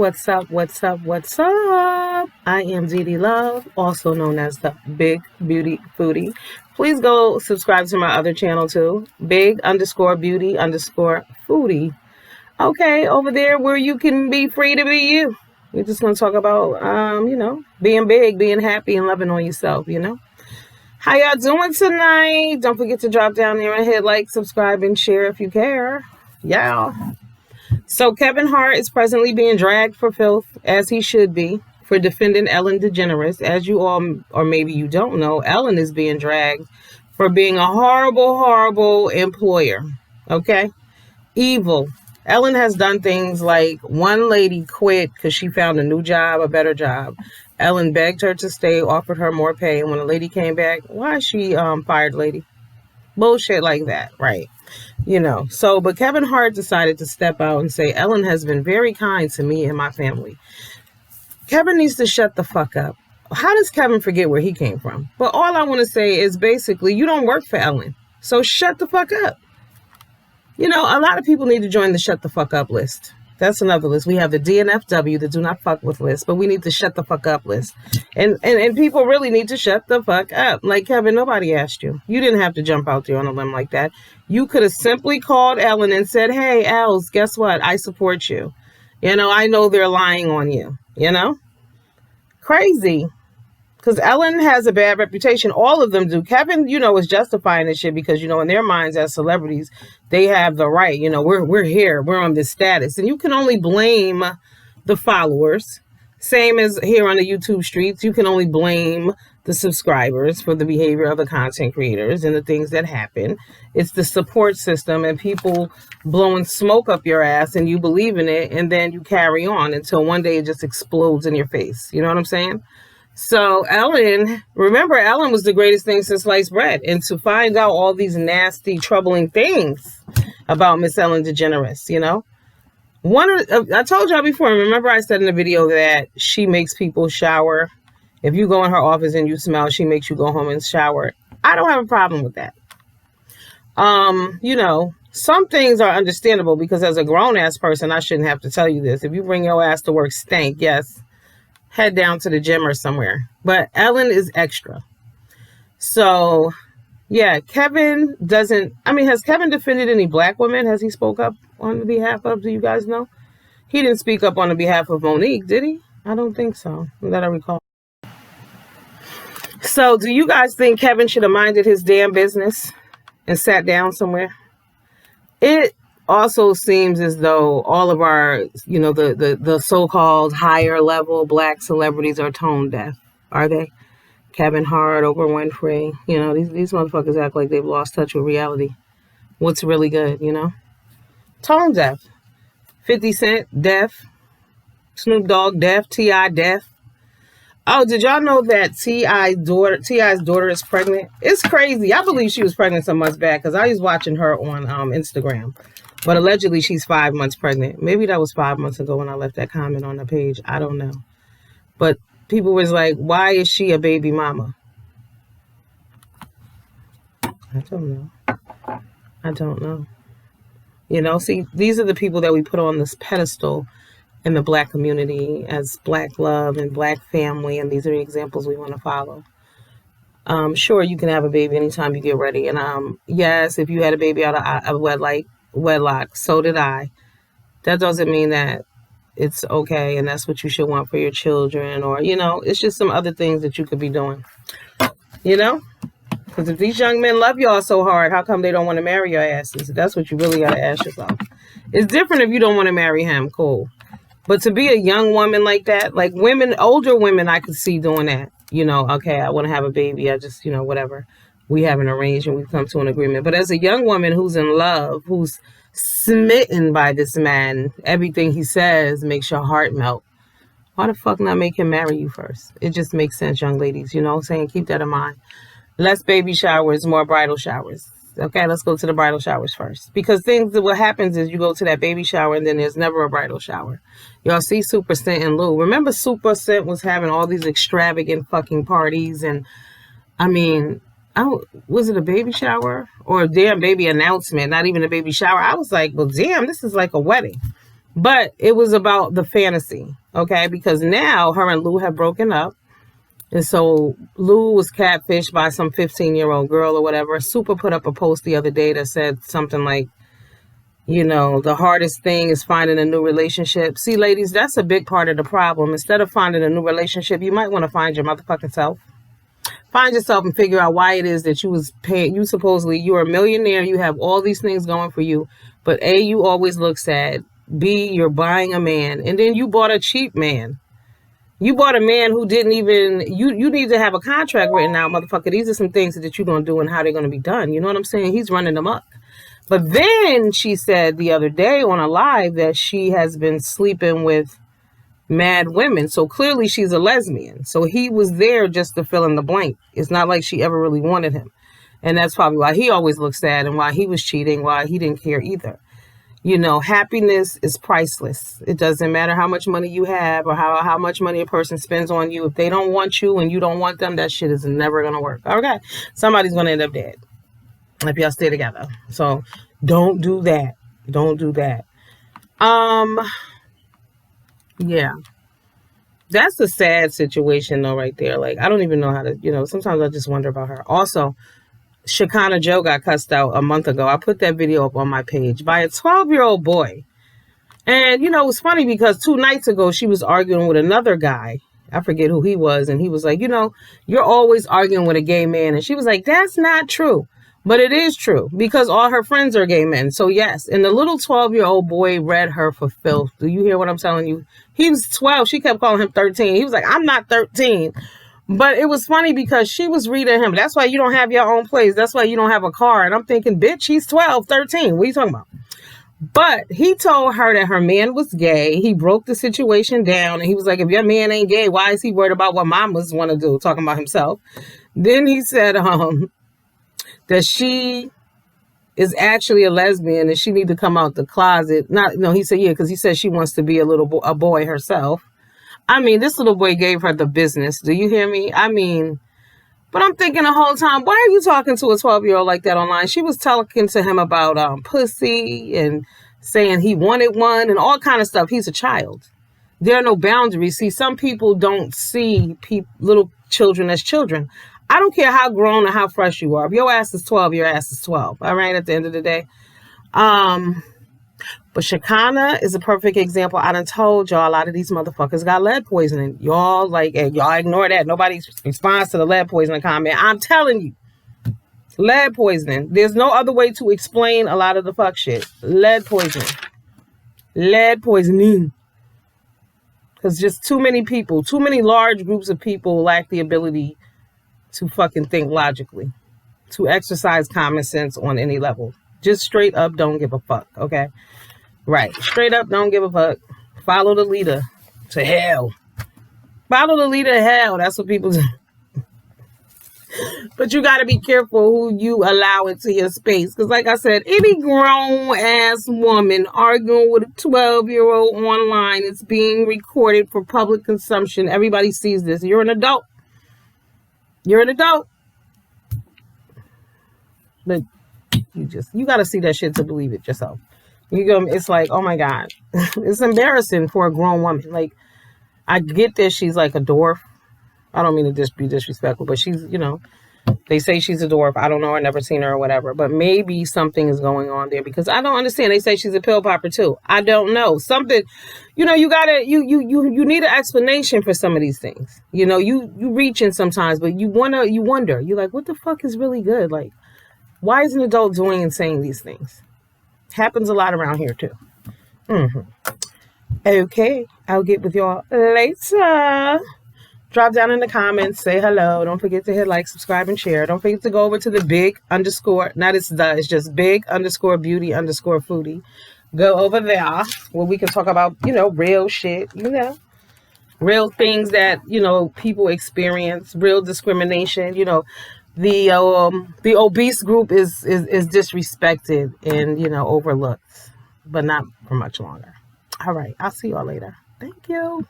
What's up? What's up? What's up? I am Dee Love, also known as the Big Beauty Foodie. Please go subscribe to my other channel too, Big_Beauty_Foodie. Okay, over there where you can be free to be you. We're just going to talk about, being big, being happy, and loving on yourself, How y'all doing tonight? Don't forget to drop down there and hit like, subscribe, and share if you care. Yeah. So Kevin Hart is presently being dragged for filth, as he should be, for defending Ellen DeGeneres. As you all, or maybe you don't know, Ellen is being dragged for being a horrible, horrible employer. Okay? Evil. Ellen has done things like one lady quit because she found a new job, a better job. Ellen begged her to stay, offered her more pay. And when the lady came back, why is she fired, lady? Bullshit like that, right? But Kevin Hart decided to step out and say, Ellen has been very kind to me and my family. Kevin needs to shut the fuck up. How does Kevin forget where he came from? But all I want to say is basically, you don't work for Ellen. So shut the fuck up. A lot of people need to join the shut the fuck up list. That's another list. We have the DNFW, the do not fuck with list, but we need the shut the fuck up list. And people really need to shut the fuck up. Like, Kevin, nobody asked you. You didn't have to jump out there on a limb like that. You could have simply called Ellen and said, hey, Els, guess what? I support you. I know they're lying on you, Crazy. Because Ellen has a bad reputation. All of them do. Kevin, is justifying this shit because, in their minds as celebrities, they have the right. We're here. We're on this status. And you can only blame the followers. Same as here on the YouTube streets. You can only blame the subscribers for the behavior of the content creators and the things that happen. It's the support system and people blowing smoke up your ass and you believe in it. And then you carry on until one day it just explodes in your face. You know what I'm saying? So Ellen was the greatest thing since sliced bread. And to find out all these nasty, troubling things about Miss Ellen DeGeneres, I told y'all before, remember I said in the video that she makes people shower. If you go in her office and you smell, she makes you go home and shower. I don't have a problem with that. Some things are understandable because as a grown-ass person, I shouldn't have to tell you this. If you bring your ass to work stink, yes, head down to the gym or somewhere. But Ellen is extra. So, yeah, has Kevin defended any black women? Has he spoke up on the behalf of, do you guys know? He didn't speak up on the behalf of Monique, did he? I don't think so, that I recall. So, do you guys think Kevin should have minded his damn business and sat down somewhere? It also seems as though all of our, the so-called higher level black celebrities are tone deaf. Are they? Kevin Hart, Oprah Winfrey, these motherfuckers act like they've lost touch with reality. What's really good, Tone deaf. 50 Cent, deaf. Snoop Dogg, deaf. T.I., deaf. Oh, did y'all know that T.I.'s daughter is pregnant? It's crazy. I believe she was pregnant some months back because I was watching her on Instagram. But allegedly, she's 5 months pregnant. Maybe that was 5 months ago when I left that comment on the page. I don't know. But people was like, why is she a baby mama? I don't know. See, these are the people that we put on this pedestal in the black community as black love and black family. And these are the examples we want to follow. Sure, you can have a baby anytime you get ready. And yes, if you had a baby out of wedlock, so did I. That doesn't mean that it's okay and that's what you should want for your children, or it's just some other things that you could be doing, because if these young men love y'all so hard, how come they don't want to marry your asses? That's what you really got to ask yourself. It's different if you don't want to marry him, cool, but to be a young woman like that, like older women, I could see doing that. Okay, I want to have a baby, I just whatever, we have an arrangement, we've come to an agreement. But as a young woman who's in love, who's smitten by this man, everything he says makes your heart melt. Why the fuck not make him marry you first? It just makes sense, young ladies. You know what I'm saying? Keep that in mind. Less baby showers, more bridal showers. Okay, let's go to the bridal showers first. Because what happens is you go to that baby shower and then there's never a bridal shower. Y'all see Supa Scent and Lou. Remember Supa Scent was having all these extravagant fucking parties, and was it a baby shower or a damn baby announcement? Not even a baby shower. I was like, well, damn, this is like a wedding. But it was about the fantasy, okay? Because now her and Lou have broken up. And so Lou was catfished by some 15-year-old girl or whatever. Supa put up a post the other day that said something like, the hardest thing is finding a new relationship. See, ladies, that's a big part of the problem. Instead of finding a new relationship, you might want to find your motherfucking self. Find yourself and figure out why it is that you're a millionaire, you have all these things going for you, but A, you always look sad. B, you're buying a man, and then you bought a cheap man. You bought a man who didn't even, you need to have a contract written out, motherfucker. These are some things that you're going to do and how they're going to be done. You know what I'm saying? He's running them up. But then she said the other day on a live that she has been sleeping with mad women. So clearly she's a lesbian. So he was there just to fill in the blank. It's not like she ever really wanted him. And that's probably why he always looked sad and why he was cheating, why he didn't care either. Happiness is priceless. It doesn't matter how much money you have or how much money a person spends on you. If they don't want you and you don't want them, that shit is never going to work. Okay. Somebody's going to end up dead if y'all stay together. So don't do that. Don't do that. Yeah. That's a sad situation though, right there. Like, I don't even know how to, sometimes I just wonder about her. Also, Shekinah Joe got cussed out a month ago. I put that video up on my page by a 12-year-old boy. And, it was funny because 2 nights ago, she was arguing with another guy. I forget who he was. And he was like, you're always arguing with a gay man. And she was like, that's not true. But it is true because all her friends are gay men. So, yes. And the little 12-year-old boy read her for filth. Do you hear what I'm telling you? He was 12. She kept calling him 13. He was like, I'm not 13. But it was funny because she was reading him. That's why you don't have your own place. That's why you don't have a car. And I'm thinking, bitch, he's 12, 13. What are you talking about? But he told her that her man was gay. He broke the situation down. And he was like, if your man ain't gay, why is he worried about what mamas want to do? Talking about himself. Then he said that she is actually a lesbian and she need to come out the closet. He said, yeah, because he said she wants to be a boy herself. I mean, this little boy gave her the business. Do you hear me? I mean, but I'm thinking the whole time, why are you talking to a 12-year-old like that online? She was talking to him about pussy and saying he wanted one and all kind of stuff. He's a child. There are no boundaries. See, some people don't see little children as children. I don't care how grown or how fresh you are. If your ass is 12, your ass is 12. All right, at the end of the day. But Shekinah is a perfect example. I done told y'all a lot of these motherfuckers got lead poisoning. Y'all ignore that. Nobody responds to the lead poisoning comment. I'm telling you, lead poisoning. There's no other way to explain a lot of the fuck shit. Lead poisoning. Lead poisoning. Because just too many large groups of people lack the ability to fucking think logically, to exercise common sense on any level. Just straight up don't give a fuck, okay? Right. Straight up don't give a fuck. Follow the leader to hell. Follow the leader to hell. That's what people do. But you got to be careful who you allow into your space. Because like I said, any grown-ass woman arguing with a 12-year-old online, it's being recorded for public consumption. Everybody sees this. You're an adult. You're an adult. But you got to see that shit to believe it yourself. It's like, oh my God. It's embarrassing for a grown woman. Like, I get that she's like a dwarf. I don't mean to be disrespectful, but she's, they say she's a dwarf. I don't know. I've never seen her or whatever, but maybe something is going on there because I don't understand. They say she's a pill popper too. I don't know. Something, you need an explanation for some of these things. You reach in sometimes, but you wonder, you're like, what the fuck is really good? Like, why is an adult doing and saying these things? Happens a lot around here too. Okay, I'll get with y'all later. Drop down in the comments, say hello. Don't forget to hit like, subscribe, and share. Don't forget to go over to the it's just big_beauty_foodie. Go over there where we can talk about, real shit, real things that, people experience, real discrimination, the obese group is disrespected and overlooked, but not for much longer. All right, I'll see y'all later. Thank you.